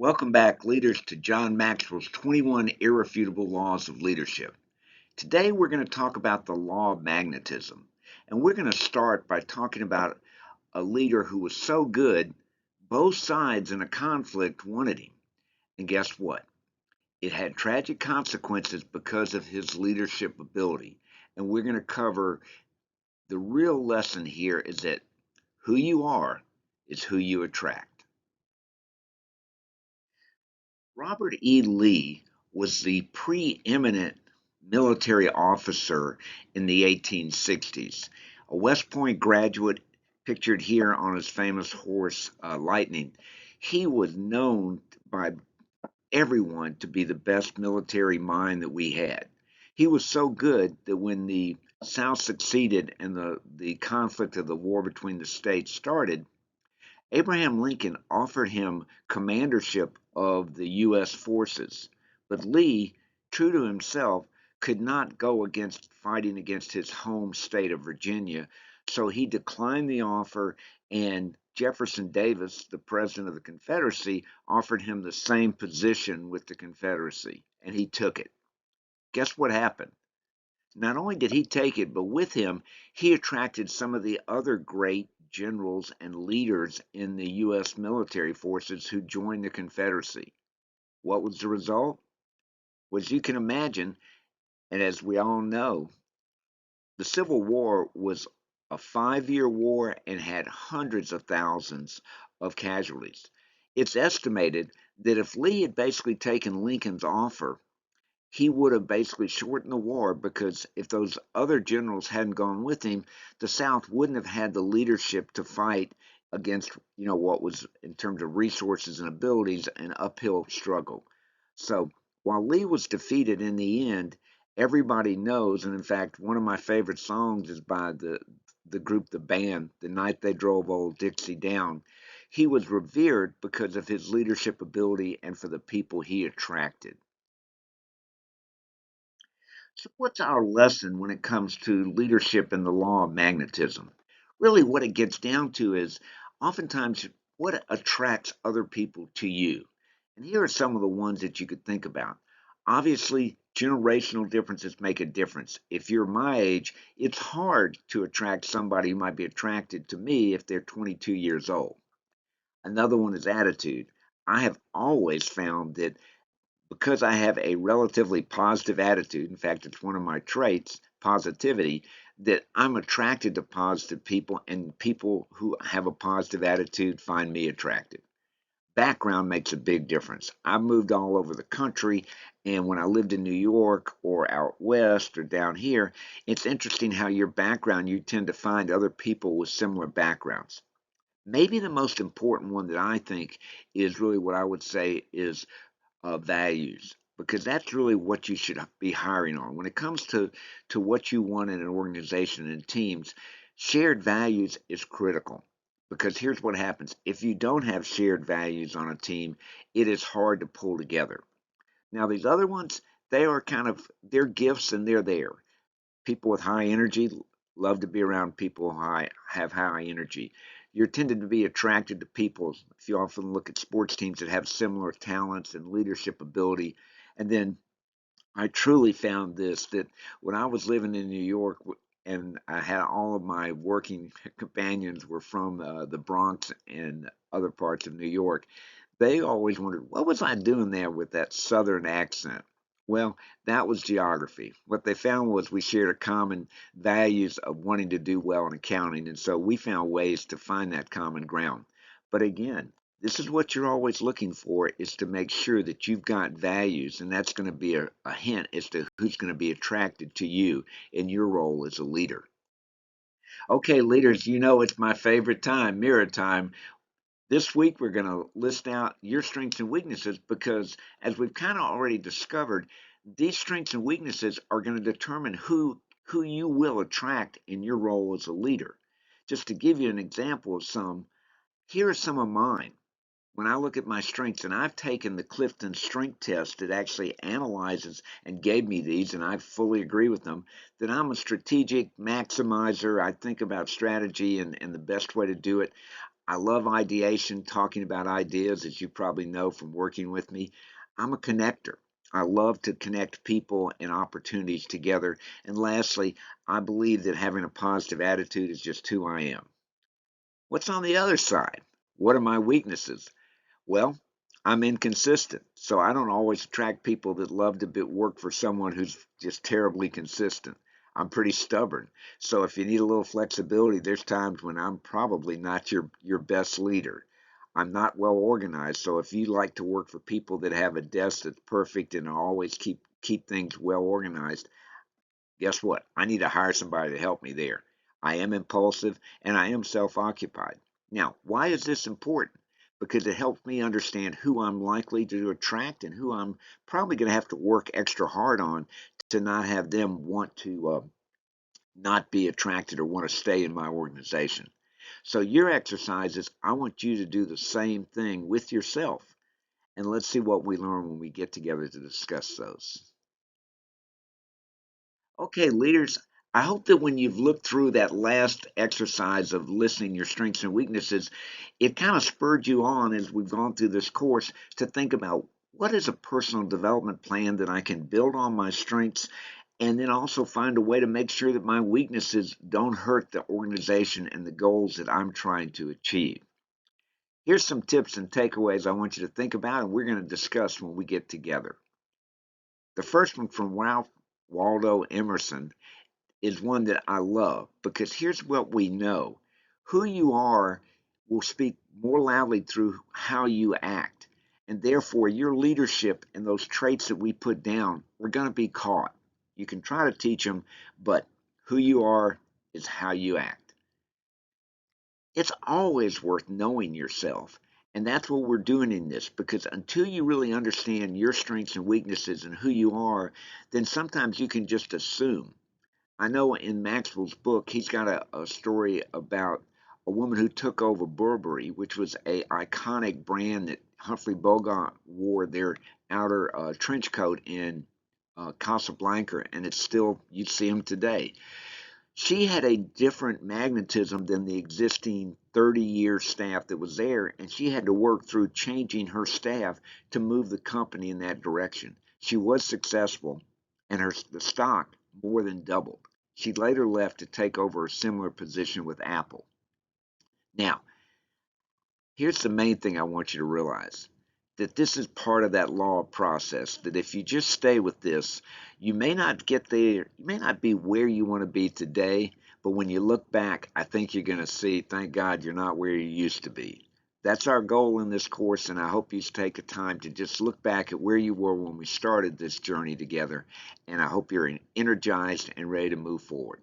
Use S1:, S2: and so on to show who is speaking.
S1: Welcome back, leaders, to John Maxwell's 21 Irrefutable Laws of Leadership. Today, we're going to talk about the law of magnetism. And we're going to start by talking about a leader who was so good, both sides in a conflict wanted him. And guess what? It had tragic consequences because of his leadership ability. And we're going to cover the real lesson here is that who you are is who you attract. Robert E. Lee was the preeminent military officer in the 1860s. A West Point graduate, pictured here on his famous horse, Lightning. He was known by everyone to be the best military mind that we had. He was so good that when the South succeeded and the conflict of the war between the states started, Abraham Lincoln offered him commandership of the U.S. forces, but Lee, true to himself, could not go against fighting against his home state of Virginia, so he declined the offer, and Jefferson Davis, the president of the Confederacy, offered him the same position with the Confederacy, and he took it. Guess what happened? Not only did he take it, but with him, he attracted some of the other great generals and leaders in the U.S. military forces who joined the Confederacy. What was the result? Well, as you can imagine, and as we all know, the Civil War was a 5-year war and had hundreds of thousands of casualties. It's estimated that if Lee had basically taken Lincoln's offer, he would have basically shortened the war because if those other generals hadn't gone with him, the South wouldn't have had the leadership to fight against, what was in terms of resources and abilities an uphill struggle. So while Lee was defeated in the end, everybody knows, and in fact, one of my favorite songs is by the group The Band, "The Night They Drove Old Dixie Down." He was revered because of his leadership ability and for the people he attracted. So, what's our lesson when it comes to leadership and the law of magnetism? Really, what it gets down to is oftentimes what attracts other people to you. And here are some of the ones that you could think about. Obviously, generational differences make a difference. If you're my age, it's hard to attract somebody who might be attracted to me if they're 22 years old. Another one is attitude. I have always found that because I have a relatively positive attitude, in fact, it's one of my traits, positivity, that I'm attracted to positive people, and people who have a positive attitude find me attractive. Background makes a big difference. I've moved all over the country, and when I lived in New York or out west or down here, it's interesting how your background, you tend to find other people with similar backgrounds. Maybe the most important one that I think is really what I would say is values, because that's really what you should be hiring on when it comes to what you want in an organization and teams. Shared values is critical, because here's what happens: if you don't have shared values on a team, it is hard to pull together. Now these other ones, they are kind of, they're gifts and they're there. People with high energy love to be around people who have high energy. You're tended to be attracted to people, if you often look at sports teams, that have similar talents and leadership ability. And then I truly found this, that when I was living in New York and I had all of my working companions were from the Bronx and other parts of New York, they always wondered, what was I doing there with that Southern accent? Well, that was geography. What they found was we shared a common values of wanting to do well in accounting, and so we found ways to find that common ground. But again, this is what you're always looking for, is to make sure that you've got values, and that's going to be a hint as to who's going to be attracted to you in your role as a leader. Okay, leaders, it's my favorite time, mirror time. This week, we're going to list out your strengths and weaknesses because, as we've kind of already discovered, these strengths and weaknesses are going to determine who you will attract in your role as a leader. Just to give you an example of some, here are some of mine. When I look at my strengths, and I've taken the Clifton Strength Test that actually analyzes and gave me these, and I fully agree with them, that I'm a strategic maximizer. I think about strategy and the best way to do it. I love ideation, talking about ideas, as you probably know from working with me. I'm a connector. I love to connect people and opportunities together. And lastly, I believe that having a positive attitude is just who I am. What's on the other side? What are my weaknesses? Well, I'm inconsistent, so I don't always attract people that love to work for someone who's just terribly consistent. I'm pretty stubborn, so if you need a little flexibility, there's times when I'm probably not your best leader. I'm not well organized, so if you like to work for people that have a desk that's perfect and always keep things well organized, guess what? I need to hire somebody to help me there. I am impulsive and I am self occupied. Now, why is this important? Because it helps me understand who I'm likely to attract and who I'm probably going to have to work extra hard on to not have them want to not be attracted or want to stay in my organization. So, your exercises, I want you to do the same thing with yourself. And let's see what we learn when we get together to discuss those. Okay, leaders, I hope that when you've looked through that last exercise of listing your strengths and weaknesses, it kind of spurred you on as we've gone through this course to think about what is a personal development plan that I can build on my strengths and then also find a way to make sure that my weaknesses don't hurt the organization and the goals that I'm trying to achieve. Here's some tips and takeaways I want you to think about and we're going to discuss when we get together. The first one from Ralph Waldo Emerson is one that I love because here's what we know: who you are will speak more loudly through how you act. And therefore, your leadership and those traits that we put down are going to be caught. You can try to teach them, but who you are is how you act. It's always worth knowing yourself. And that's what we're doing in this because until you really understand your strengths and weaknesses and who you are, then sometimes you can just assume. I know in Maxwell's book, he's got a story about a woman who took over Burberry, which was a iconic brand that Humphrey Bogart wore their outer trench coat in Casablanca, and it's still, you see them today. She had a different magnetism than the existing 30-year staff that was there, and she had to work through changing her staff to move the company in that direction. She was successful, and the stock more than doubled. She later left to take over a similar position with Apple. Now, here's the main thing I want you to realize, that this is part of that law process, that if you just stay with this, you may not get there, you may not be where you want to be today, but when you look back, I think you're going to see, thank God you're not where you used to be. That's our goal in this course, and I hope you take a time to just look back at where you were when we started this journey together, and I hope you're energized and ready to move forward.